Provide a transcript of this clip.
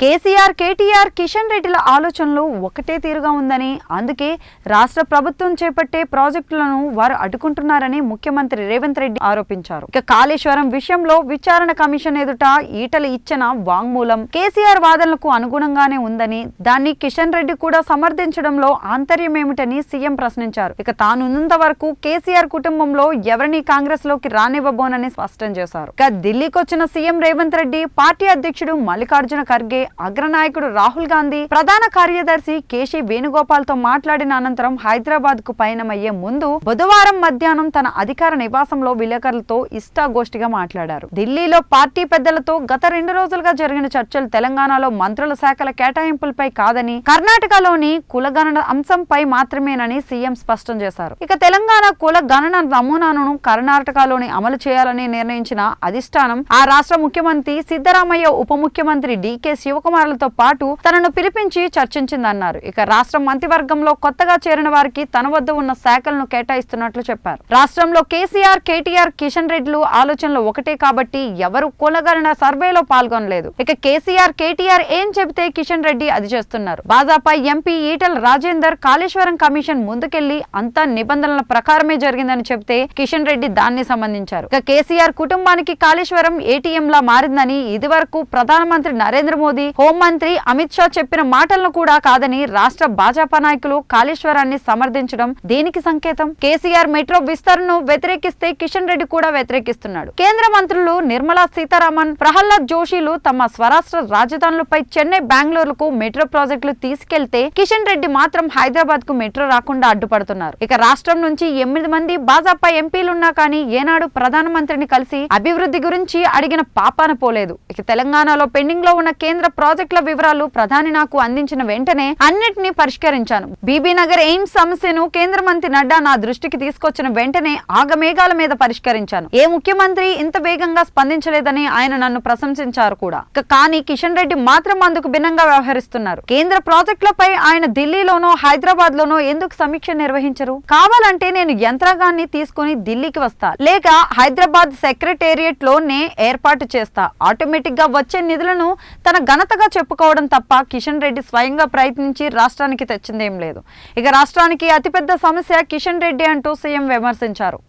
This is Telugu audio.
కేసీఆర్, కేటీఆర్, కిషన్ రెడ్డిల ఆలోచనలు ఒకటే తీరుగా ఉందని, అందుకే రాష్ట్ర ప్రభుత్వం చేపట్టే ప్రాజెక్టులను వారు అడ్డుకుంటున్నారని ముఖ్యమంత్రి రేవంత్ రెడ్డి ఆరోపించారు. ఇక కాళేశ్వరం విషయంలో విచారణ కమిషన్ ఎదుట ఈటల ఇచ్చిన వాంగ్మూలం కేసీఆర్ వాదనలకు అనుగుణంగానే ఉందని, దాన్ని కిషన్ రెడ్డి కూడా సమర్థించడంలో ఆంతర్యమేమిటని సీఎం ప్రశ్నించారు. ఇక తానున్నంత వరకు కేసీఆర్ కుటుంబంలో ఎవరిని కాంగ్రెస్ లోకి రానివ్వబోనని స్పష్టం చేశారు. ఇక ఢిల్లీకి వచ్చిన సీఎం రేవంత్ రెడ్డి, పార్టీ అధ్యక్షుడు మల్లికార్జున ఖర్గే, అగ్రనాయకుడు రాహుల్ గాంధీ, ప్రధాన కార్యదర్శి కేశీ వేణుగోపాల్ తో మాట్లాడిన అనంతరం హైదరాబాద్ కు పయనమయ్యే ముందు బుధవారం మధ్యాహ్నం తన అధికార నివాసంలో విలేకరులతో ఇష్టాగోష్ఠిగా మాట్లాడారు. ఢిల్లీలో పార్టీ పెద్దలతో గత 2 రోజులుగా జరిగిన చర్చలు తెలంగాణలో మంత్రుల శాఖల కేటాయింపులపై కాదని, కర్ణాటకలోని కులగణన అంశంపై మాత్రమేనని సీఎం స్పష్టం చేశారు. ఇక తెలంగాణ కుల గణన నమూనాను కర్ణాటకలోని అమలు చేయాలని నిర్ణయించిన అధిష్టానం ఆ రాష్ట్ర ముఖ్యమంత్రి సిద్ధరామయ్య, ఉప ముఖ్యమంత్రి డీకే శివకుమార్లతో పాటు తనను పిలిపించి చర్చించిందన్నారు. ఇక రాష్ట్ర మంత్రివర్గంలో కొత్తగా చేరిన వారికి తన వద్ద ఉన్న శాఖలను కేటాయిస్తున్నట్లు చెప్పారు. రాష్ట్రంలో కేసీఆర్, కేటీఆర్, కిషన్ రెడ్డిలు ఆలోచనలు ఒకటే కాబట్టి ఎవరు కులగణన సర్వేలో పాల్గొనలేదు. ఇక కేసీఆర్, కేటీఆర్ ఏం చెబితే కిషన్ రెడ్డి అది చేస్తున్నారు. భాజపా ఎంపీ ఈటల రాజేందర్ కాళేశ్వరం కమిషన్ ముందుకెళ్లి అంతా నిబంధనల ప్రకారమే జరిగిందని చెబితే కిషన్ రెడ్డి దాన్ని సంబంధించారు. ఇక కేసీఆర్ కుటుంబానికి కాళేశ్వరం ఏటీఎం లా మారిందని, ఇదివరకు ప్రధానమంత్రి నరేంద్ర మోదీ, హోంమంత్రి అమిత్ షా చెప్పిన మాటలను కూడా కాదని రాష్ట్ర భాజపా నాయకులు కాళేశ్వరాన్ని సమర్థించడం దేనికి సంకేతం? కేసీఆర్ మెట్రో విస్తరణను వ్యతిరేకిస్తే కిషన్ రెడ్డి కూడా వ్యతిరేకిస్తున్నాడు. కేంద్ర మంత్రులు నిర్మలా సీతారామన్, ప్రహ్లాద్ జోషిలు తమ స్వరాష్ట్ర రాజధానులపై చెన్నై, బెంగళూరుకు మెట్రో ప్రాజెక్టులు తీసుకెళ్తే కిషన్ రెడ్డి మాత్రం హైదరాబాద్ కు మెట్రో రాకుండా అడ్డుపడుతున్నారు. ఇక రాష్ట్రం నుంచి 8 మంది భాజపా ఎంపీలున్నా కానీ ఏనాడు ప్రధానమంత్రిని కలిసి అభివృద్ధి గురించి అడిగిన పాపాన పోలేదు. ఇక తెలంగాణలో పెండింగ్ లో ఉన్న కేంద్ర ప్రాజెక్టుల వివరాలు ప్రధాని నాకు అందించిన వెంటనే అన్నిటినీ పరిష్కరించాను. బీబీనగర్ ఎయిమ్స్ సమస్యను కేంద్ర మంత్రి నడ్డా నా దృష్టికి తీసుకొచ్చిన వెంటనే ఆగమేఘాల మీద పరిష్కరించాను. ఏ ముఖ్యమంత్రి ఇంత వేగంగా స్పందించలేదని ఆయన నన్ను ప్రశంసించారు కూడా. కానీ కిషన్ రెడ్డి మాత్రం అందుకు భిన్నంగా వ్యవహరిస్తున్నారు. కేంద్ర ప్రాజెక్టులపై ఆయన ఢిల్లీలోనో, హైదరాబాద్ లోనో ఎందుకు సమీక్ష నిర్వహించరు? కావాలంటే నేను యంత్రాంగాన్ని తీసుకుని ఢిల్లీకి వస్తా, లేక హైదరాబాద్ సెక్రటేరియట్ లోనే ఏర్పాటు చేస్తా. ఆటోమేటిక్ గా వచ్చే నిధులను తన ఘనతగా చెప్పుకోవడం తప్ప కిషన్ రెడ్డి స్వయంగా ప్రయత్నించి రాష్ట్రానికి తెచ్చిందేం లేదు. ఇక రాష్ట్రానికి అతిపెద్ద సమస్య కిషన్ రెడ్డి అంటూ సీఎం విమర్శించారు.